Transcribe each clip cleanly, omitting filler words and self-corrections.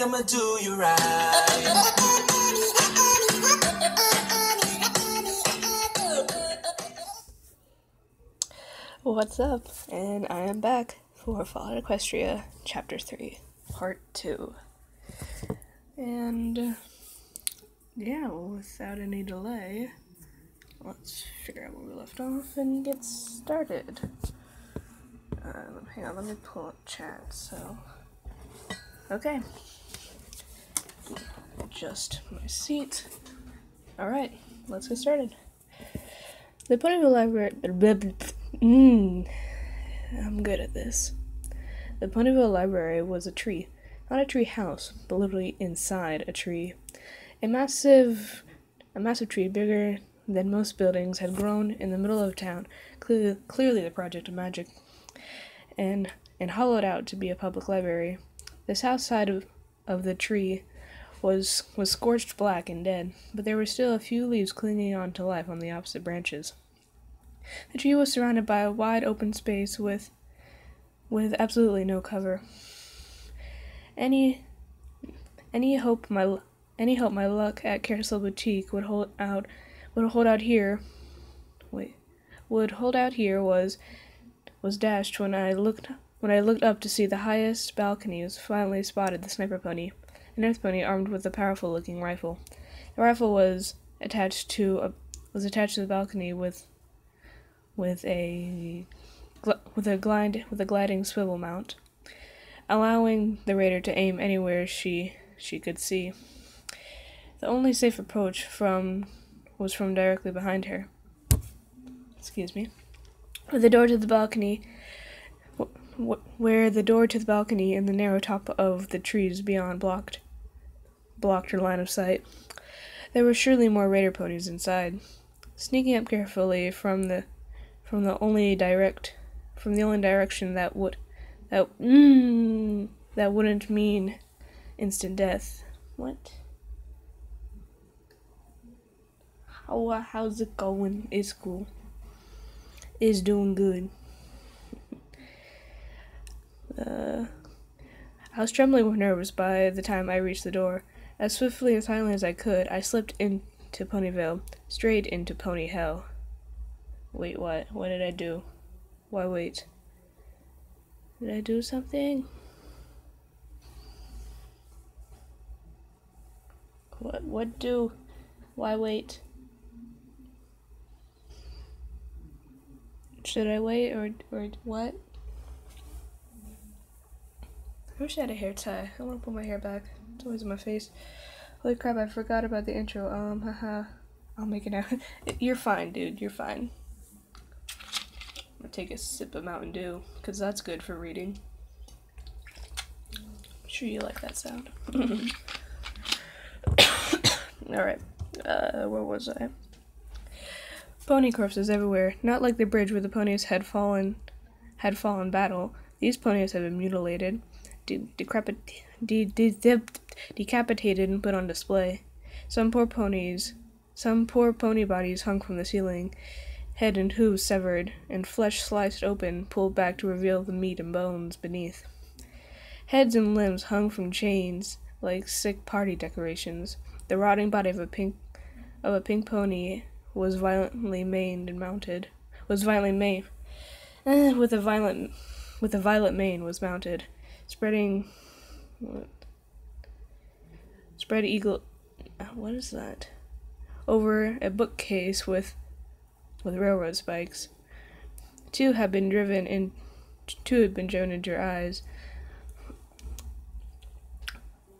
I'ma do you right. What's up? And I am back for Fallout Equestria, Chapter 3, Part 2. And, yeah, without any delay, let's figure out where we left off and get started. Hang on, let me pull up chat, so... Okay. Adjust my seat. Alright, let's get started. The Ponyville Library... I'm good at this. The Ponyville Library was a tree. Not a tree house, but literally inside a tree. A massive tree, bigger than most buildings, had grown in the middle of town, clearly the project of magic, and hollowed out to be a public library. The south side of the tree was scorched black and dead, but there were still a few leaves clinging on to life on the opposite branches. The tree was surrounded by a wide open space with absolutely no cover. Any hope my luck at Carousel Boutique would hold out here was dashed when I looked up to see the highest balconies finally spotted the sniper pony, an earth pony armed with a powerful looking rifle. The rifle was attached to the balcony with a gliding swivel mount, allowing the raider to aim anywhere she could see. The only safe approach was from directly behind her. Excuse me. Where the door to the balcony and the narrow top of the trees beyond blocked her line of sight. There were surely more raider ponies inside. Sneaking up carefully from the only direction that wouldn't mean instant death. What? How's it going? It's cool. It's doing good. I was trembling with nerves by the time I reached the door. As swiftly and silently as I could, I slipped into Ponyville, straight into Pony Hell. Wait, what? What did I do? Why wait? Did I do something? Why wait? Should I wait or what? I wish I had a hair tie. I want to pull my hair back. It's always in my face. Holy crap, I forgot about the intro. I'll make it out. You're fine, dude. You're fine. I'm gonna take a sip of Mountain Dew, because that's good for reading. I'm sure you like that sound. Alright, where was I? Pony corpses everywhere. Not like the bridge where the ponies had fallen battle. These ponies had been mutilated, decapitated, and put on display. Some poor pony bodies hung from the ceiling, head and hooves severed, and flesh sliced open, pulled back to reveal the meat and bones beneath. Heads and limbs hung from chains like sick party decorations. The rotting body of a pink pony was violently maimed and mounted. With a violet mane was mounted, spread eagle. What is that? Over a bookcase with railroad spikes. Two had been driven into her eyes.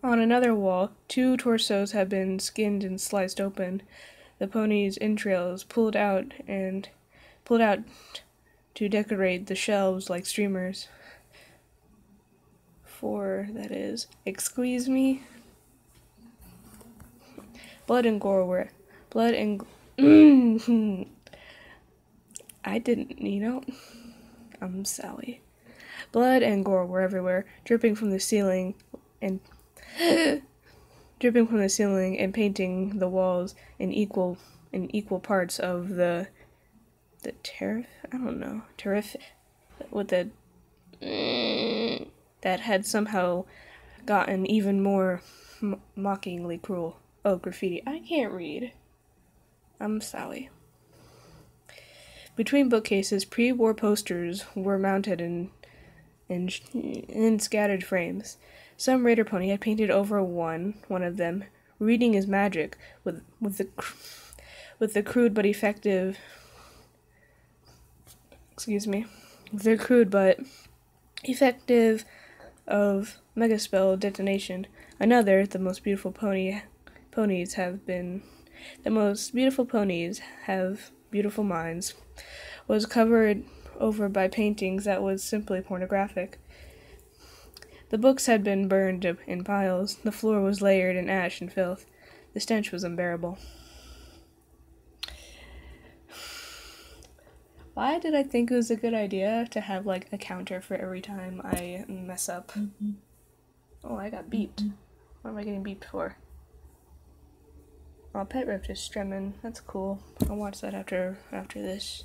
On another wall, 2 torsos had been skinned and sliced open. The pony's entrails pulled out to decorate the shelves like streamers. That is. Excuse me? Blood and I didn't, I'm Sally. Blood and gore were everywhere, dripping from the ceiling and painting the walls in equal parts of the terrific with the that had somehow gotten even more mockingly cruel. Oh, graffiti. I can't read. I'm sorry. Between bookcases, pre-war posters were mounted in scattered frames. Some raider pony had painted over one of them, "Reading is magic," with the crude but effective. Excuse me, the crude but effective of megaspell detonation. Another, the most beautiful ponies have beautiful minds, was covered over by paintings that was simply pornographic. The books had been burned in piles. The floor was layered in ash and filth. The stench was unbearable. Why did I think it was a good idea to have, like, a counter for every time I mess up? Mm-hmm. Oh, I got beeped. Mm-hmm. What am I getting beeped for? Oh, Pet Rift is streaming. That's cool. I'll watch that after this.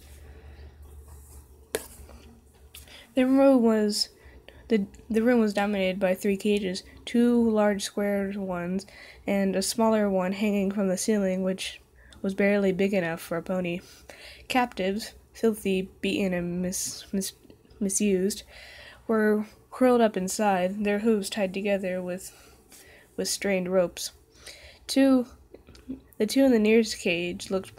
The room was dominated by 3 cages, 2 large square ones, and a smaller one hanging from the ceiling, which was barely big enough for a pony. Captives, filthy, beaten, and misused, were curled up inside, their hooves tied together with strained ropes. The two in the nearest cage looked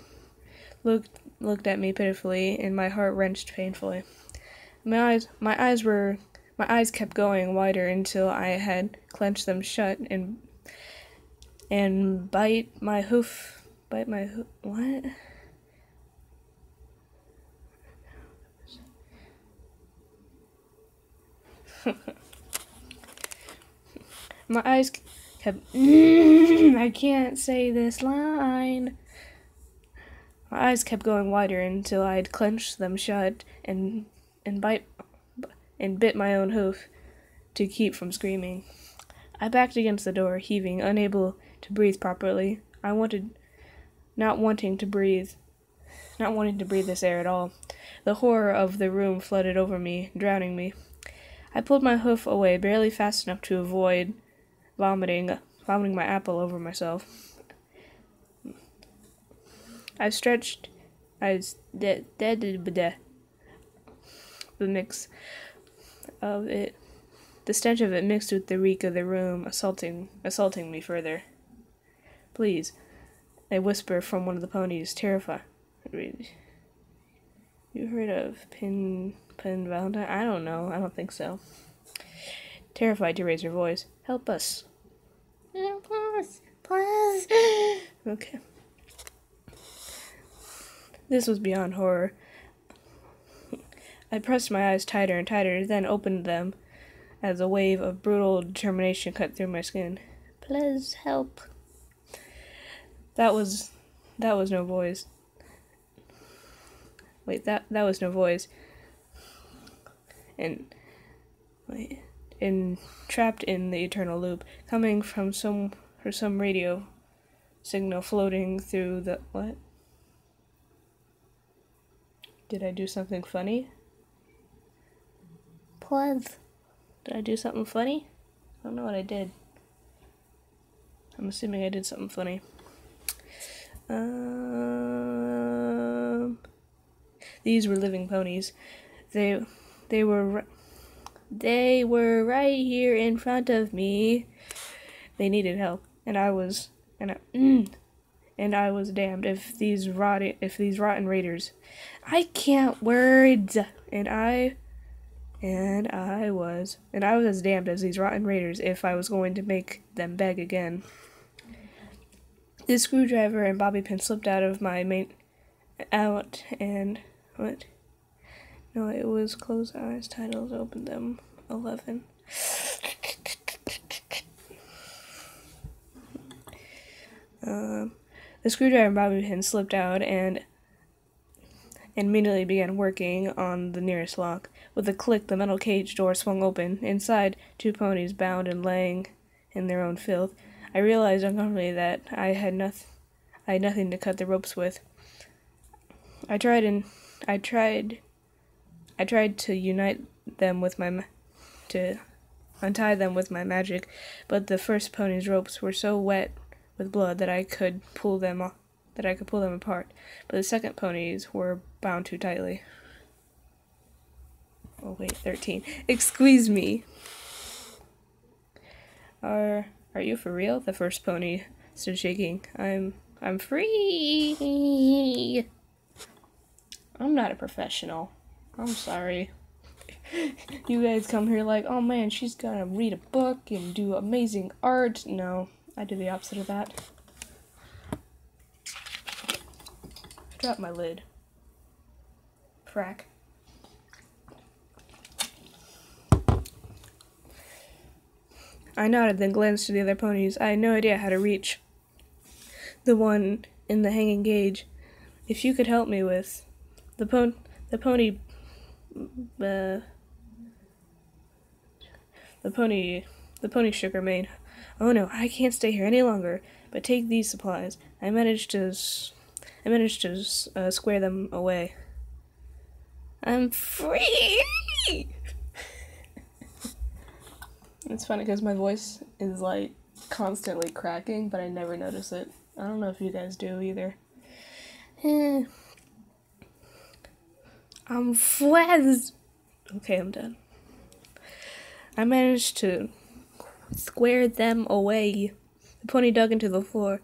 at me pitifully, and my heart wrenched painfully. My eyes kept going wider until I had clenched them shut and bite my hoof. What? My eyes kept. I can't say this line. My eyes kept going wider until I had clenched them shut and bit my own hoof to keep from screaming. I backed against the door, heaving, unable to breathe properly. Not wanting to breathe this air at all. The horror of the room flooded over me, drowning me. I pulled my hoof away, barely fast enough to avoid vomiting my apple over myself. I stretched. The mix of it, the stench of it mixed with the reek of the room, assaulting me further. "Please," a whisper from one of the ponies, terrified. You heard of Pin Valentine? I don't know. I don't think so. Terrified to raise her voice. "Help us. Help us, please." Okay. This was beyond horror. I pressed my eyes tighter and tighter, then opened them as a wave of brutal determination cut through my skin. "Please help." That was no voice. Wait, that was no voice. And trapped in the eternal loop, coming from some radio signal floating through the what? Did I do something funny? Please. Did I do something funny? I don't know what I did. I'm assuming I did something funny. These were living ponies. They were right here in front of me. They needed help, and I was damned if these rotten raiders. I can't words, and I was as damned as these rotten raiders if I was going to make them beg again. The screwdriver and bobby pin slipped out of my and what? No, it was close eyes, titles, open them. 11. The screwdriver and bobby pin slipped out and immediately began working on the nearest lock. With a click, the metal cage door swung open. Inside, 2 ponies bound and laying in their own filth. I realized uncomfortably that I had nothing to cut the ropes with. I tried to unite them with my untie them with my magic, but the first pony's ropes were so wet with blood that I could pull them apart. But the second ponies were bound too tightly. Oh wait, 13. Excuse me. Are you for real? The first pony stood shaking. I'm free. I'm not a professional. I'm sorry. You guys come here like, oh man, she's gonna read a book and do amazing art. No, I do the opposite of that. Drop my lid. Frack. I nodded, then glanced to the other ponies. I had no idea how to reach the one in the hanging cage. If you could help me with the pony shook her mane. Oh no, I can't stay here any longer. But take these supplies. I managed to square them away. I'm free. It's funny because my voice is like constantly cracking, but I never notice it. I don't know if you guys do either. I'm flazzed. Okay, I'm done. I managed to square them away. The pony dug into the floor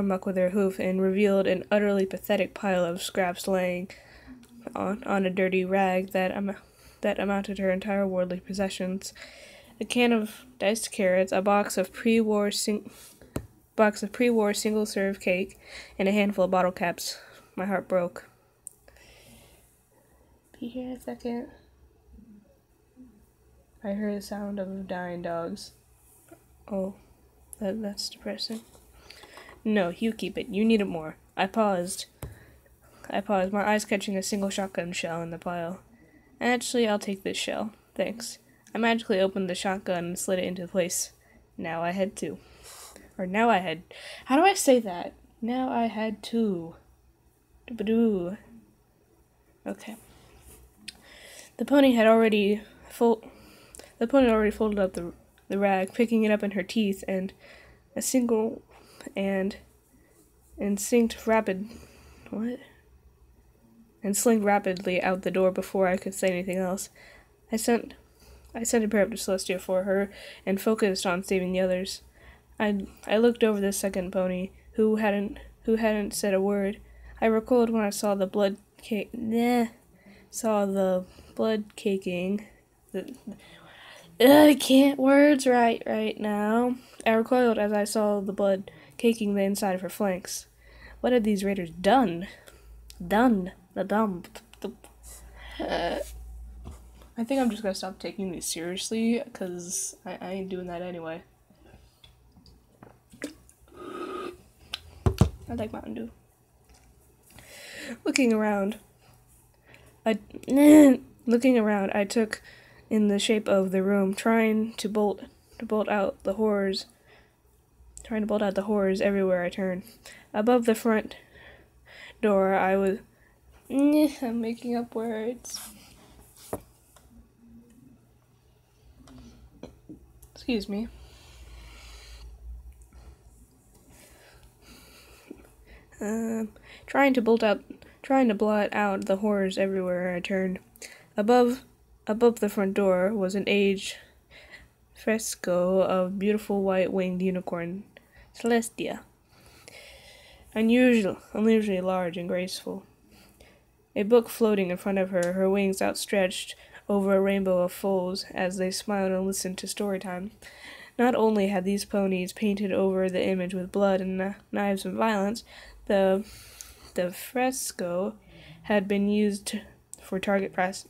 muck with her hoof and revealed an utterly pathetic pile of scraps laying on a dirty rag that amounted to her entire worldly possessions. A can of diced carrots, a box of pre-war single-serve cake, and a handful of bottle caps. My heart broke. Be here in a second. I heard the sound of dying dogs. Oh, that's depressing. No, you keep it. You need it more. I paused, my eyes catching a single shotgun shell in the pile. Actually, I'll take this shell. Thanks. I magically opened the shotgun and slid it into place. Now I had two. How do I say that? Now I had two. Okay. The pony had already folded up the rag, picking it up in her teeth, and synced rapidly out the door before I could say anything else. I sent a prayer up to Celestia for her and focused on saving the others. I looked over the second pony, who hadn't said a word. I recoiled when I saw the blood caking. I can't words right now. I recoiled as I saw the blood caking the inside of her flanks. What had these raiders done? I think I'm just gonna stop taking these seriously, because I ain't doing that anyway. I like Mountain Dew. Looking around, I took in the shape of the room, trying to bolt out the horrors everywhere I turned. Above the front door, I'm making up words. Excuse me. Trying to blot out the horrors everywhere I turned. Above the front door was an aged fresco of beautiful white winged unicorn, Celestia, unusually large and graceful. A book floating in front of her, her wings outstretched over a rainbow of folds as they smiled and listened to story time. Not only had these ponies painted over the image with blood and knives and violence, the fresco had been used for target practice.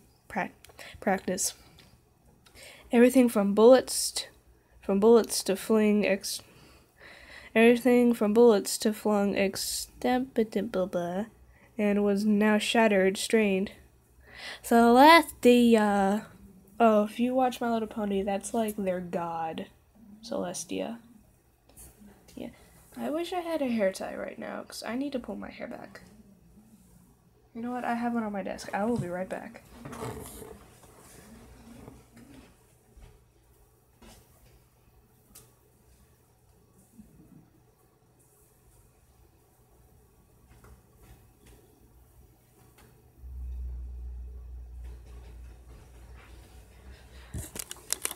Everything from bullets to flung extemporaneously, and was now shattered, strained. Celestia! Oh, if you watch My Little Pony, that's like their god. Celestia. Yeah. I wish I had a hair tie right now, because I need to pull my hair back. You know what? I have one on my desk. I will be right back.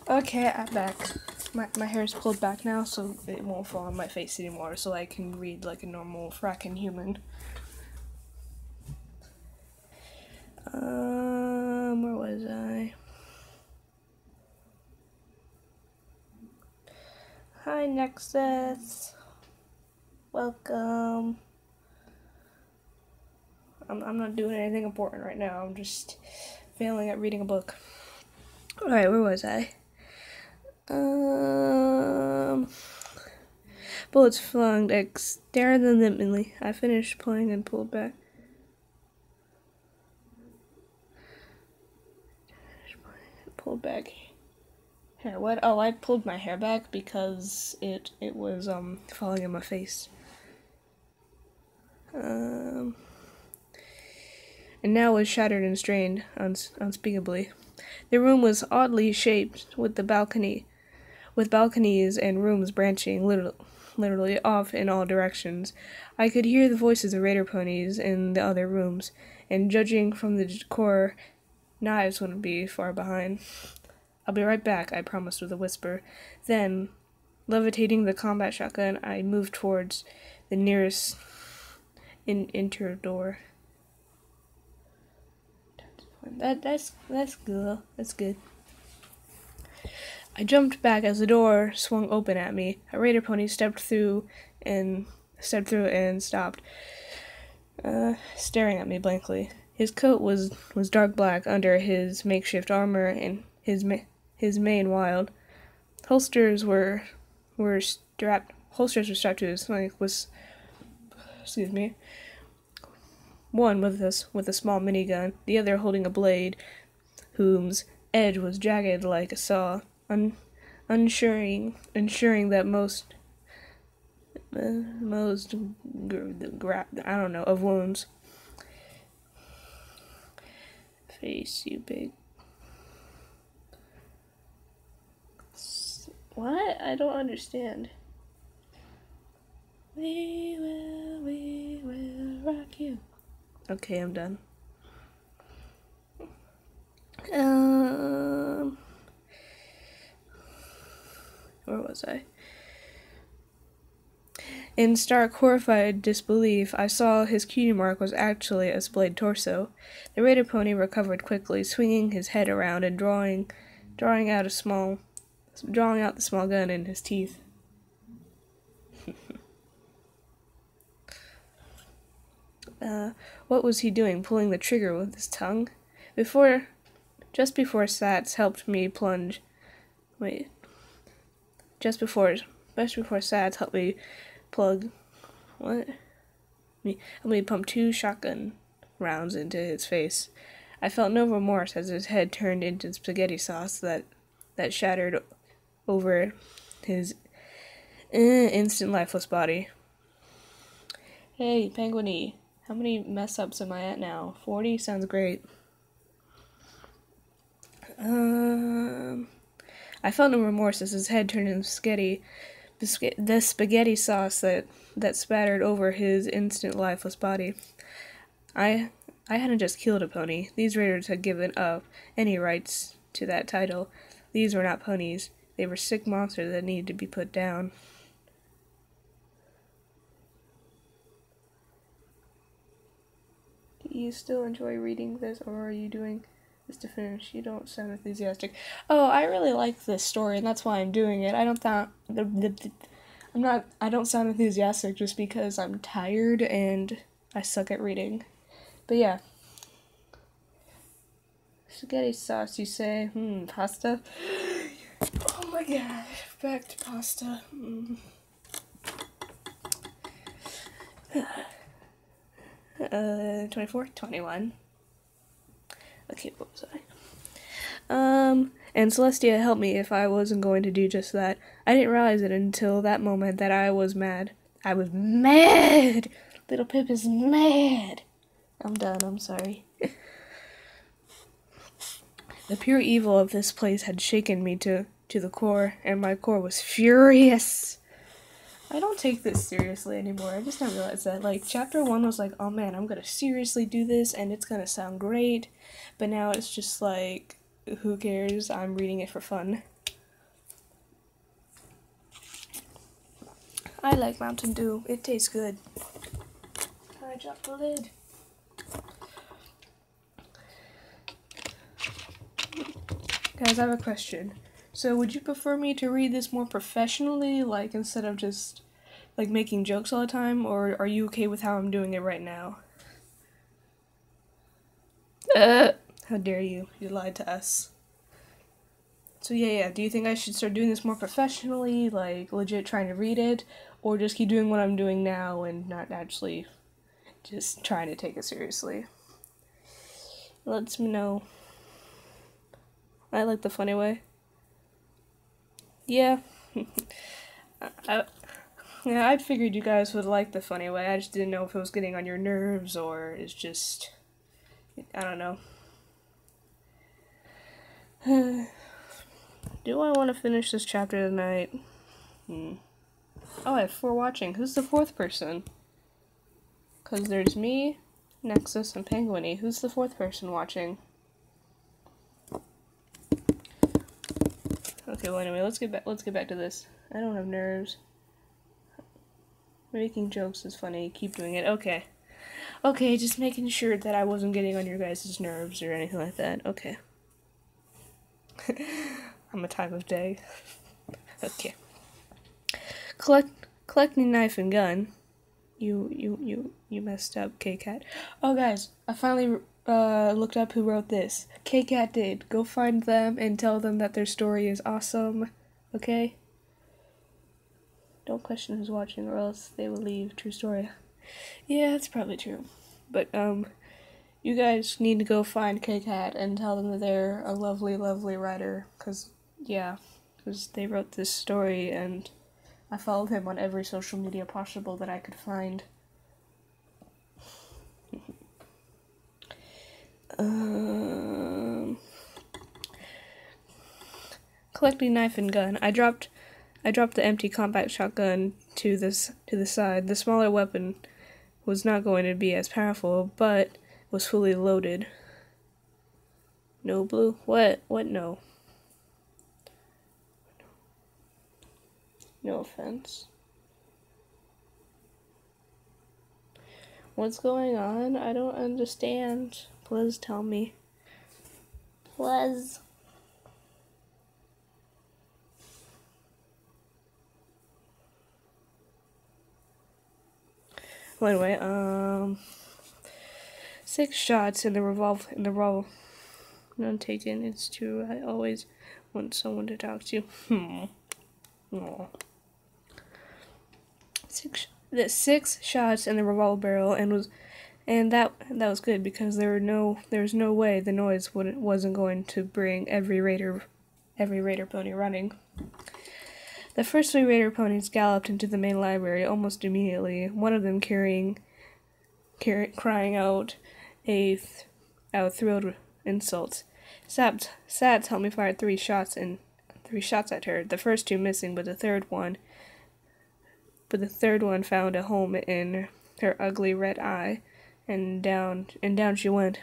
Okay, I'm back. My hair is pulled back now, so it won't fall on my face anymore, so I can read like a normal fracking human. Where was I? Hi, Nexus. Welcome. I'm not doing anything important right now. I'm just failing at reading a book. Alright, where was I? Bullets flung, stared limply. I finished playing and pulled back. Pulled back. Hair, what? Oh, I pulled my hair back because it was, falling in my face. And now was shattered and strained, unspeakably. The room was oddly shaped, with balconies and rooms branching literally off in all directions. I could hear the voices of raider ponies in the other rooms, and judging from the decor, knives wouldn't be far behind. I'll be right back, I promised with a whisper. Then, levitating the combat shotgun, I moved towards the nearest interior door. That's good. That's good. I jumped back as the door swung open at me. A raider pony stepped through and stopped, staring at me blankly. His coat was dark black under his makeshift armor, and his mane wild. Holsters were strapped to his flank. One with a small minigun, the other holding a blade, whose edge was jagged like a saw, ensuring that most of wounds. Face, you big. What? I don't understand. We will rock you. Okay, I'm done. Where was I? In stark, horrified disbelief, I saw his cutie mark was actually a splayed torso. The raider pony recovered quickly, swinging his head around and drawing out the small gun in his teeth. What was he doing, pulling the trigger with his tongue? Just before Sats helped me plunge. Just before Sats helped me plug. What? Helped me pump 2 shotgun rounds into his face. I felt no remorse as his head turned into spaghetti sauce that shattered over his instant lifeless body. Hey, Penguiny. How many mess-ups am I at now? 40? Sounds great. I felt no remorse as his head turned into the spaghetti sauce that spattered over his instant lifeless body. I hadn't just killed a pony. These raiders had given up any rights to that title. These were not ponies. They were sick monsters that needed to be put down. Do you still enjoy reading this, or are you doing this to finish? You don't sound enthusiastic. Oh, I really like this story, and that's why I'm doing it. I don't sound enthusiastic just because I'm tired and I suck at reading. But yeah. Spaghetti sauce, you say? Pasta? Oh my god, back to pasta. 24? 21. Okay, what was I? And Celestia helped me if I wasn't going to do just that. I didn't realize it until that moment that I was mad. I was mad! Little Pip is mad! I'm done, I'm sorry. The pure evil of this place had shaken me to the core, and my core was furious. I don't take this seriously anymore. I just don't realize that. Like, chapter 1 was like, oh man, I'm gonna seriously do this, and it's gonna sound great. But now it's just like, who cares? I'm reading it for fun. I like Mountain Dew. It tastes good. I dropped the lid. Guys, I have a question. So, would you prefer me to read this more professionally, like, instead of just, like, making jokes all the time, or are you okay with how I'm doing it right now? How dare you? You lied to us. So, yeah, do you think I should start doing this more professionally, like, legit trying to read it, or just keep doing what I'm doing now and not actually just trying to take it seriously? Let me know. I like the funny way. Yeah. I figured you guys would like the funny way. I just didn't know if it was getting on your nerves or it's just, I don't know. Do I want to finish this chapter tonight? Oh, I have 4 watching. Who's the 4th person? Because there's me, Nexus, and Penguiny. Who's the 4th person watching? Okay, well anyway, let's get back to this. I don't have nerves. Making jokes is funny. Keep doing it. Okay. Okay, just making sure that I wasn't getting on your guys' nerves or anything like that. Okay. I'm a time of day. Okay. Collecting knife and gun. You messed up, Kkat. Oh, guys, I finally looked up who wrote this. Kkat did. Go find them and tell them that their story is awesome. Okay? Don't question who's watching or else they will leave. True story. Yeah, that's probably true. But, you guys need to go find Kkat and tell them that they're a lovely, lovely writer. Because they wrote this story and I followed him on every social media possible that I could find. Collecting knife and gun. I dropped the empty compact shotgun to the side. The smaller weapon was not going to be as powerful, but was fully loaded. No blue? What? What no? No offense. What's going on? I don't understand. Please tell me. Please. Well, anyway, 6 shots in the revolver. None taken. It's true. I always want someone to talk to. Aww. 6 shots in the revolver barrel, and that was good because there was no way the noise wasn't going to bring every raider pony running. The first 3 raider ponies galloped into the main library almost immediately. One of them crying out thrilled insults. Sads helped me fire 3 shots at her. The first 2 missing, but the third one found a home in her ugly red eye, and down she went.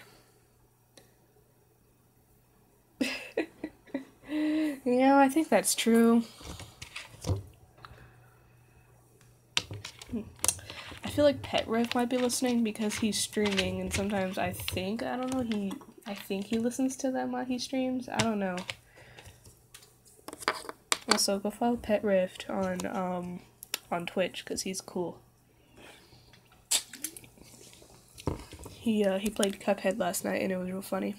I think that's true. I feel like Pet Riff might be listening because he's streaming, and sometimes I think he listens to them while he streams. I don't know. Also, go follow Pet Rift on Twitch because he's cool. He played Cuphead last night and it was real funny.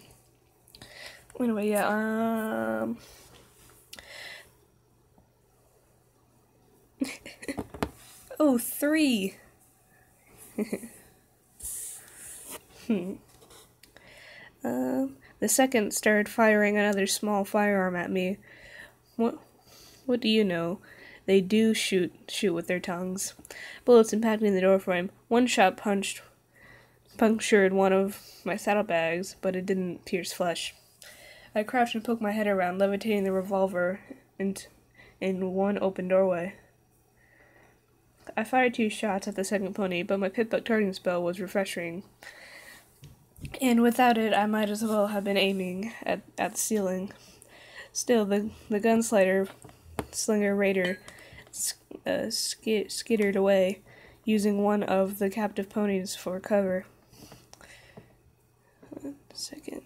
Anyway, yeah. Oh, 3. The second started firing another small firearm at me. What do you know? They do shoot with their tongues. Bullets impacting the doorframe. One shot punctured one of my saddlebags, but it didn't pierce flesh. I crouched and poked my head around, levitating the revolver in one open doorway. I fired 2 shots at the second pony, but my pitbuck targeting spell was refreshing. And without it, I might as well have been aiming at the ceiling. Still, the gunslinger raider skittered away, using one of the captive ponies for cover. Second.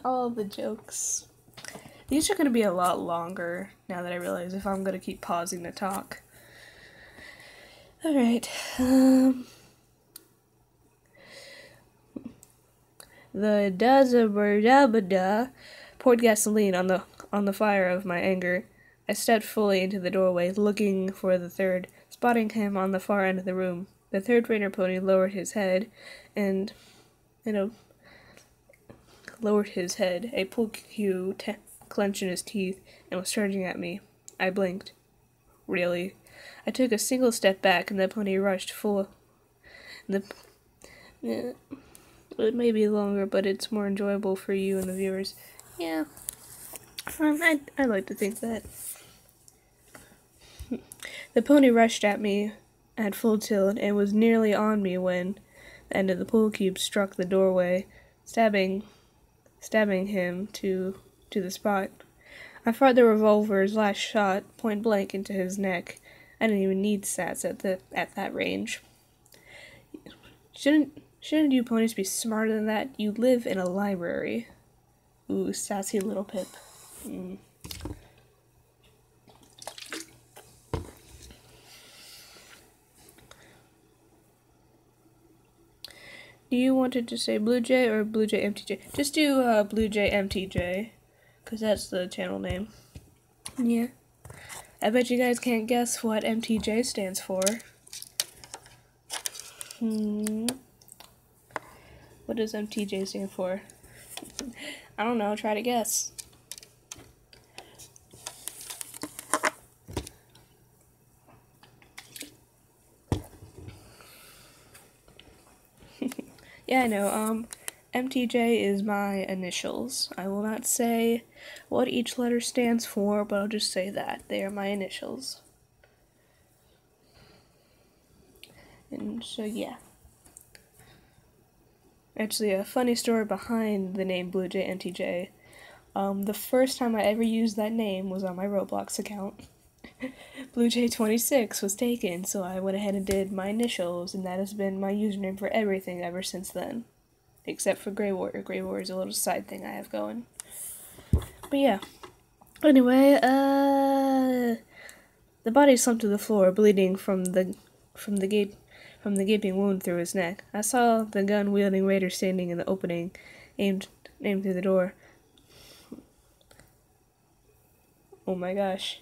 All the jokes. These are going to be a lot longer now that I realize if I'm going to keep pausing to talk. Alright. The da poured gasoline on the fire of my anger. I stepped fully into the doorway, looking for the third, spotting him on the far end of the room. The third trainer pony lowered his head, a pull cue clenched in his teeth, and was charging at me. I blinked. Really? I took a single step back, and the pony rushed full. It may be longer, but it's more enjoyable for you and the viewers. Yeah. I like to think that. The pony rushed at me at full tilt and was nearly on me when the end of the pull cube struck the doorway, stabbing him to the spot. I fired the revolver's last shot point blank into his neck. I didn't even need stats at that range. Shouldn't you ponies be smarter than that? You live in a library. Ooh, sassy little Pip. Do you want it to say Blue Jay or Blue Jay MTJ? Just do Blue Jay MTJ, because that's the channel name. Yeah. I bet you guys can't guess what MTJ stands for. What does MTJ stand for? I don't know, try to guess. Yeah, I know, MTJ is my initials. I will not say what each letter stands for, but I'll just say that. They are my initials. And so, yeah. Actually, a funny story behind the name Blue Jay MTJ. The first time I ever used that name was on my Roblox account. BlueJ26 was taken, so I went ahead and did my initials, and that has been my username for everything ever since then. Except for Grey Warrior. Grey Warrior is a little side thing I have going. But yeah. Anyway, the body slumped to the floor, bleeding from the gaping wound through his neck. I saw the gun-wielding raider standing in the opening, aimed through the door. Oh my gosh.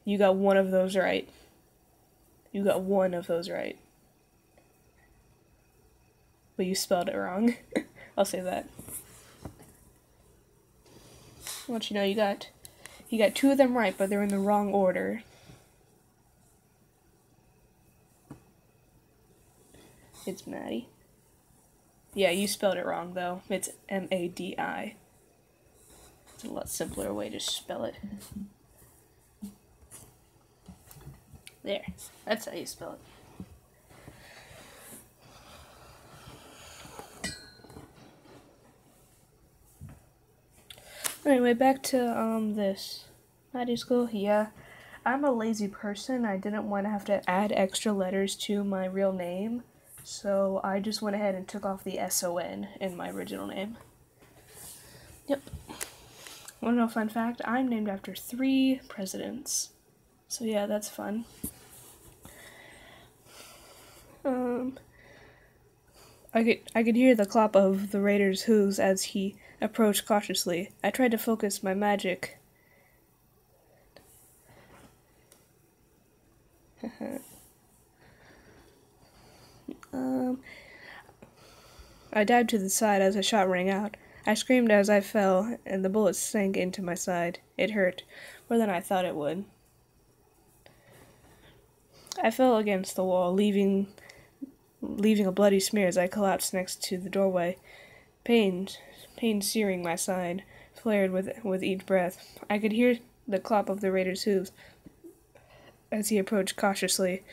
You got one of those right. You got one of those right. But you spelled it wrong. I'll say that. I'll let you know you got two of them right, but they're in the wrong order. It's Maddie. Yeah, you spelled it wrong though. It's M-A-D-I. It's a lot simpler way to spell it. There. That's how you spell it. Anyway, back to this. Maddie school, yeah. I'm a lazy person. I didn't want to have to add extra letters to my real name, so I just went ahead and took off the S-O-N in my original name. Yep. Want to know a fun fact? I'm named after 3 presidents. So yeah, that's fun. I could hear the clop of the raider's hooves as he approached cautiously. I tried to focus my magic. I dived to the side as a shot rang out. I screamed as I fell, and the bullet sank into my side. It hurt, more than I thought it would. I fell against the wall, leaving a bloody smear as I collapsed next to the doorway. Pain searing my side, flared with each breath. I could hear the clop of the raider's hooves as he approached cautiously.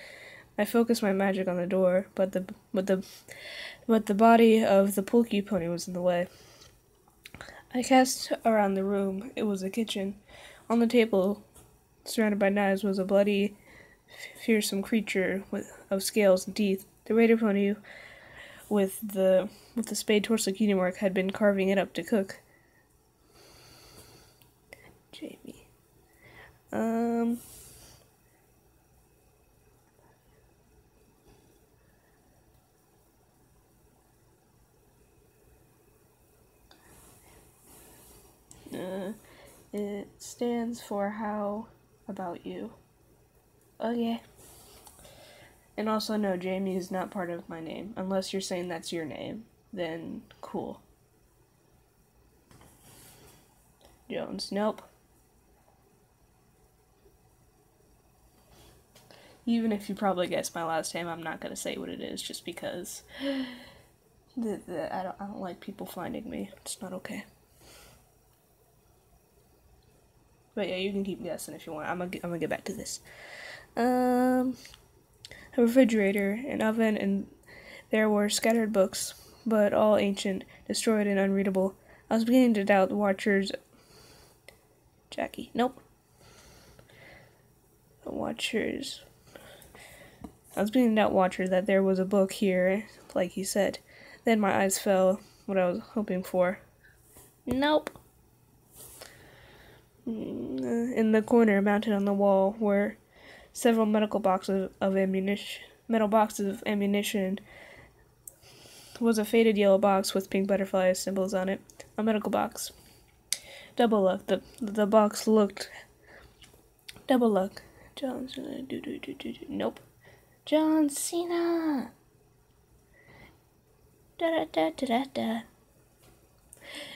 I focused my magic on the door, but the body of the pulky pony was in the way. I cast around the room. It was a kitchen. On the table, surrounded by knives, was a bloody, fearsome creature of scales and teeth. The raider pony with the spade torso cutie mark had been carving it up to cook. Jamie. It stands for how about you. Okay. And also, no, Jamie is not part of my name. Unless you're saying that's your name, then cool. Jones, nope. Even if you probably guessed my last name, I'm not gonna say what it is just because I don't like people finding me. It's not okay. But yeah, you can keep guessing if you want. I'm gonna get back to this. A refrigerator, an oven, and there were scattered books, but all ancient, destroyed, and unreadable. I was beginning to doubt the Watcher's... Jackie. Nope. The Watcher's... I was beginning to doubt Watcher that there was a book here, like he said. Then my eyes fell, what I was hoping for. Nope. In the corner, mounted on the wall, were several metal boxes of ammunition. Was a faded yellow box with pink butterfly symbols on it. A medical box. Double luck. The box looked. Double luck. John Cena. Nope. John Cena. Da.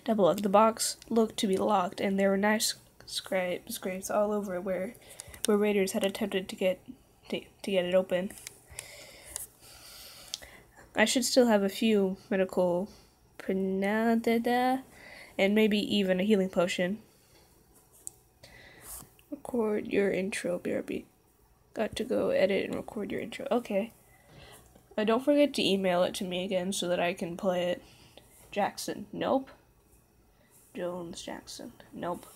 Double luck. The box looked to be locked, and there were knife scrapes all over it where raiders had attempted to get it open. I should still have a few medical and maybe even a healing potion. Record your intro, BRB. Got to go edit and record your intro. Okay. Don't forget to email it to me again so that I can play it. Jackson. Nope. Jones Jackson. Nope.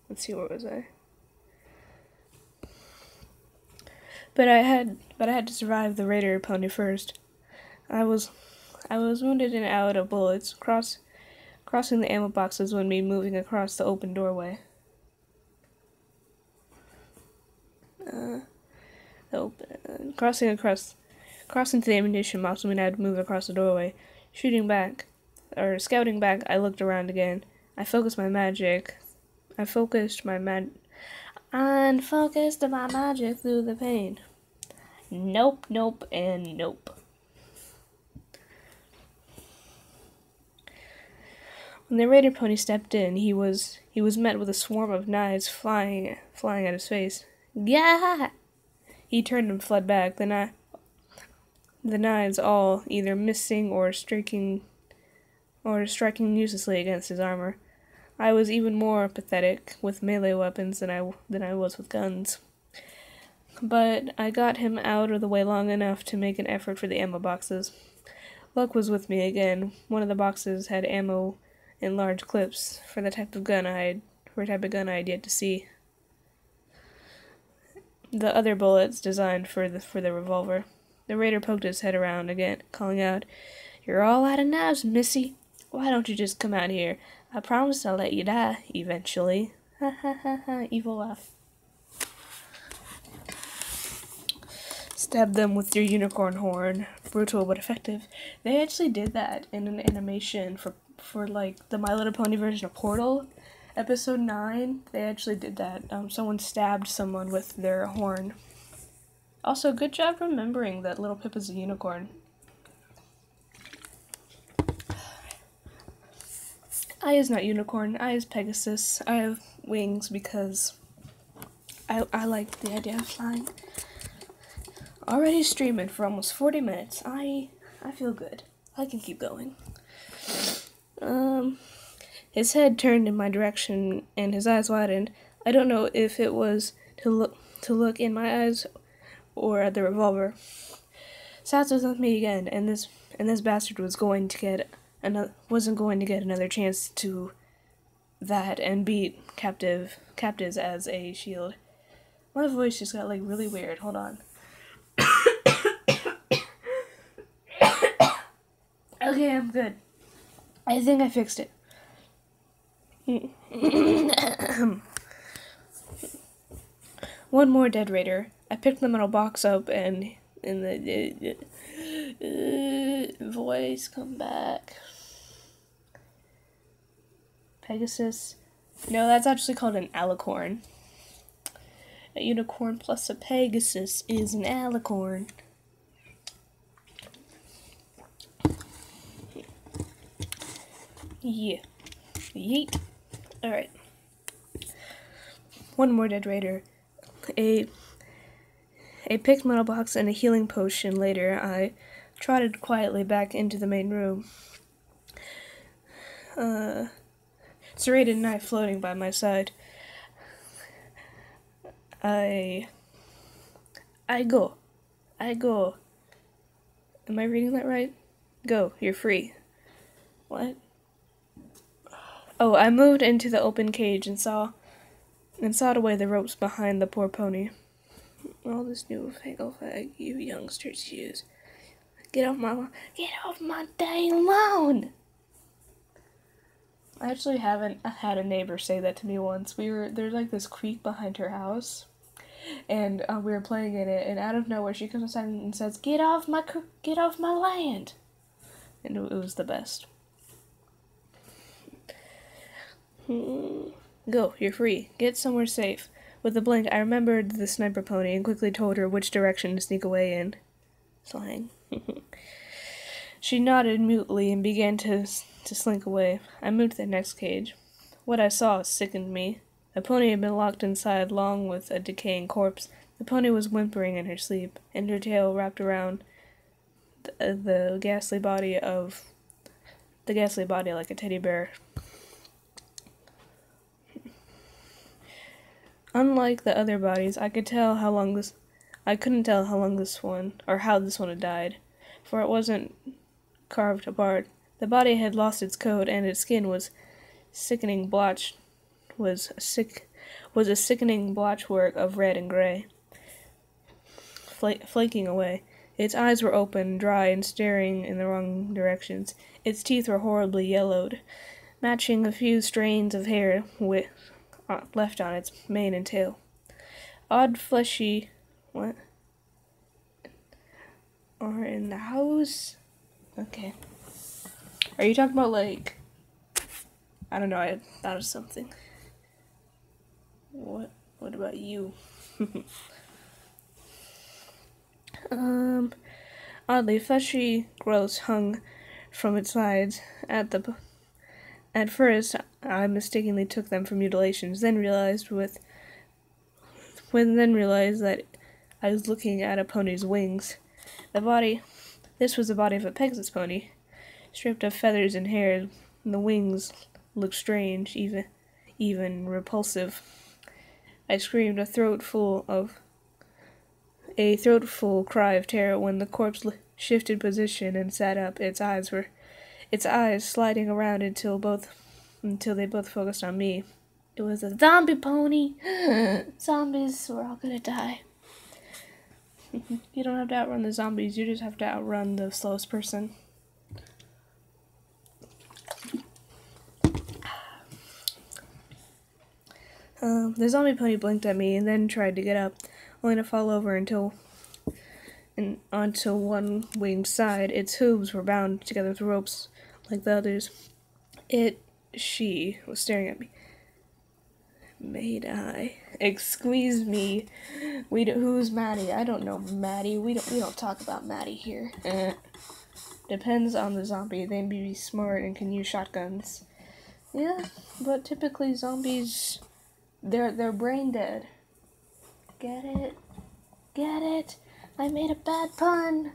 Let's see, where was I? But I had to survive the raider pony first. I was wounded and out of bullets. Crossing the ammo boxes would mean moving across the open doorway. Crossing to the ammunition box would mean I had to move across the doorway. Scouting back, I looked around again. I focused my magic through the pain. Nope, and nope. When the raider pony stepped in, he was met with a swarm of knives flying at his face. Gah! He turned and fled back. The knives all either missing or striking uselessly against his armor. I was even more pathetic with melee weapons than I was with guns. But I got him out of the way long enough to make an effort for the ammo boxes. Luck was with me again. One of the boxes had ammo in large clips for the type of gun I had yet to see. The other bullets designed for the revolver. The raider poked his head around again, calling out, "You're all out of knives, missy. Why don't you just come out here? I promise I'll let you die, eventually." Ha ha ha ha, evil laugh. Stab them with your unicorn horn. Brutal but effective. They actually did that in an animation for like the My Little Pony version of Portal. Episode 9, they actually did that. Someone stabbed someone with their horn. Also, good job remembering that Little Pip is a unicorn. I is not unicorn. I is Pegasus. I have wings because I like the idea of flying. Already streaming for almost 40 minutes. I feel good. I can keep going. His head turned in my direction and his eyes widened. I don't know if it was to look in my eyes or at the revolver. Sats was with me again, and this bastard wasn't going to get another chance to that and beat captives as a shield. My voice just got like really weird. Hold on. Okay, I'm good. I think I fixed it. One more dead raider. I picked the metal box up and in the voice come back. Pegasus. No, that's actually called an alicorn. A unicorn plus a Pegasus is an alicorn. Yeah. Yeet. Alright. One more dead raider. A picked metal box and a healing potion later, I trotted quietly back into the main room. Serrated knife floating by my side. I go. Am I reading that right? Go, you're free. What? Oh, I moved into the open cage and sawed away the ropes behind the poor pony. All this new fag you youngsters use. Get off my dang lawn! I actually haven't had a neighbor say that to me once. There's like this creek behind her house, and we were playing in it, and out of nowhere she comes outside and says, Get off my land!" And it was the best. Go, you're free. Get somewhere safe. With a blink, I remembered the sniper pony and quickly told her which direction to sneak away in. Slang. She nodded mutely and began to slink away. I moved to the next cage. What I saw sickened me. The pony had been locked inside along with a decaying corpse. The pony was whimpering in her sleep, and her tail wrapped around the ghastly body like a teddy bear. Unlike the other bodies, I couldn't tell how long this one had died, for it wasn't carved apart. The body had lost its coat, and its skin was a sickening blotchwork of red and gray, flaking away. Its eyes were open, dry, and staring in the wrong directions. Its teeth were horribly yellowed, matching a few strands of hair left on its mane and tail. Odd fleshy... What? Or in the house? Okay. Are you talking about, like... I don't know, I thought of something. What about you? Oddly, fleshy growths hung from its sides. At first, I mistakenly took them for mutilations, then realized that I was looking at a pony's wings. This was the body of a Pegasus pony, stripped of feathers and hair. The wings looked strange, even repulsive. I screamed a throatful cry of terror when the corpse shifted position and sat up. Its eyes sliding around until they both focused on me. It was a zombie pony. Zombies, we're all gonna die. You don't have to outrun the zombies, you just have to outrun the slowest person. The zombie pony blinked at me and then tried to get up, only to fall over onto one winged side. Its hooves were bound together with ropes like the others. She was staring at me. Maid I? Excuse me. Who's Maddie? I don't know Maddie. We don't talk about Maddie here. Depends on the zombie. They may be smart and can use shotguns. Yeah, but typically zombies, they're brain dead. Get it? Get it? I made a bad pun.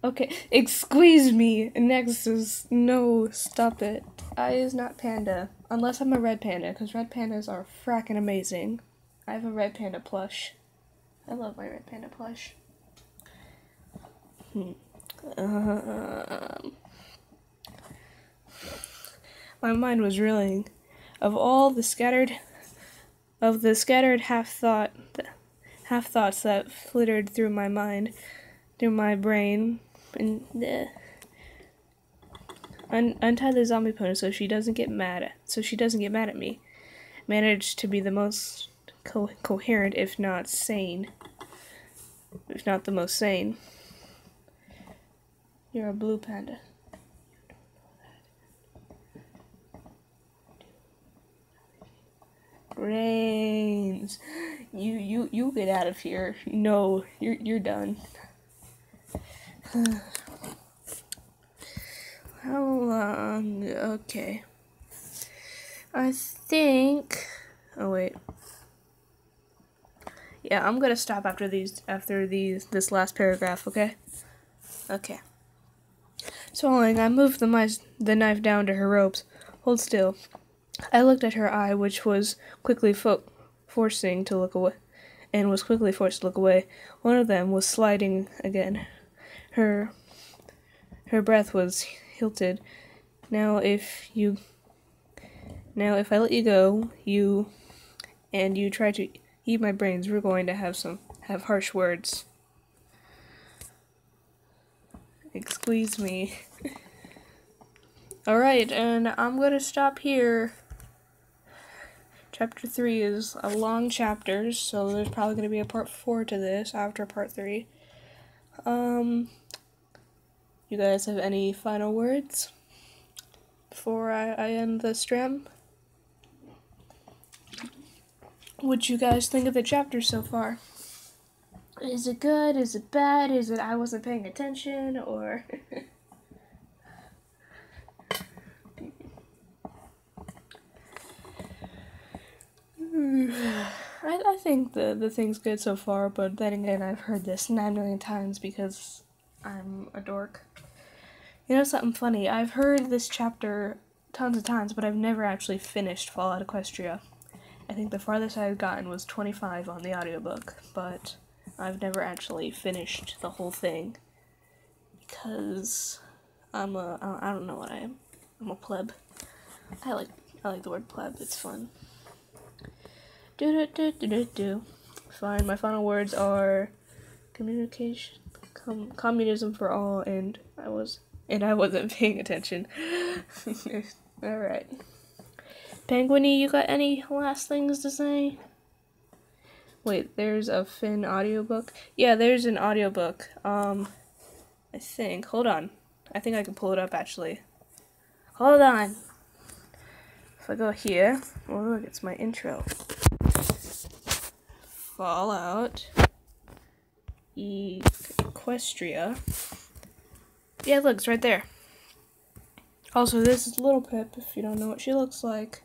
Okay, excuse me. Next is no, stop it. I is not panda, unless I'm a red panda, because red pandas are fracking amazing. I have a red panda plush. I love my red panda plush. My mind was reeling of all the scattered half thoughts that flittered through my mind, through my brain, and untie the zombie pony so she doesn't get mad at me. Managed to be the most coherent, if not the most sane. You're a blue panda. Brains. You get out of here. No, you're done. How long? Okay. I think. Oh wait. Yeah, I'm gonna stop after this last paragraph. Okay. Okay. Swallowing, I moved the knife down to her ropes. Hold still. I looked at her eye, which was quickly forcing to look away, and was quickly forced to look away. One of them was sliding again. Her breath was hilted. Now if I let you go, you try to eat my brains, we're going to have harsh words. Excuse me. Alright, and I'm gonna stop here. Chapter 3 is a long chapter, so there's probably gonna be a part 4 to this after part 3. You guys have any final words before I end the stream? What you guys think of the chapter so far? Is it good? Is it bad? Is it I wasn't paying attention? Or I think the thing's good so far, but then again, I've heard this 9 million times because I'm a dork. You know something funny? I've heard this chapter tons of times, but I've never actually finished Fallout Equestria. I think the farthest I've gotten was 25 on the audiobook, but I've never actually finished the whole thing because I don't know what I am. I'm a pleb. I like the word pleb. It's fun. Fine. My final words are communication, communism for all, and I wasn't paying attention. All right. Penguiny, you got any last things to say? Wait, there's a Finn audiobook? Yeah, there's an audiobook. I think. Hold on. I think I can pull it up, actually. Hold on. If I go here, oh look, it's my intro. Fallout Equestria. Yeah, look, it's right there. Also, this is Little Pip, if you don't know what she looks like.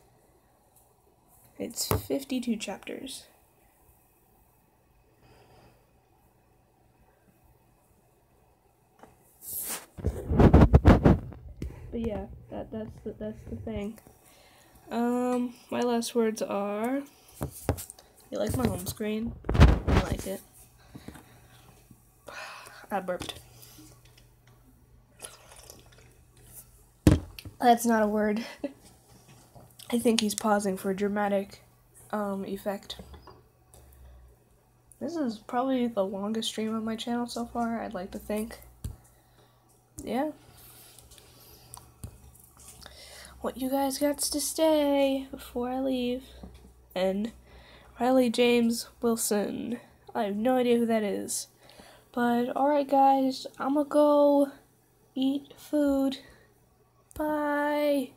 It's 52 chapters. But yeah, that's the thing. My last words are, you like my home screen? I like it. I burped. That's not a word. I think he's pausing for a dramatic effect. This is probably the longest stream on my channel so far, I'd like to think. Yeah. What you guys got to stay before I leave? And Riley James Wilson. I have no idea who that is. But alright guys, I'ma go eat food. Bye.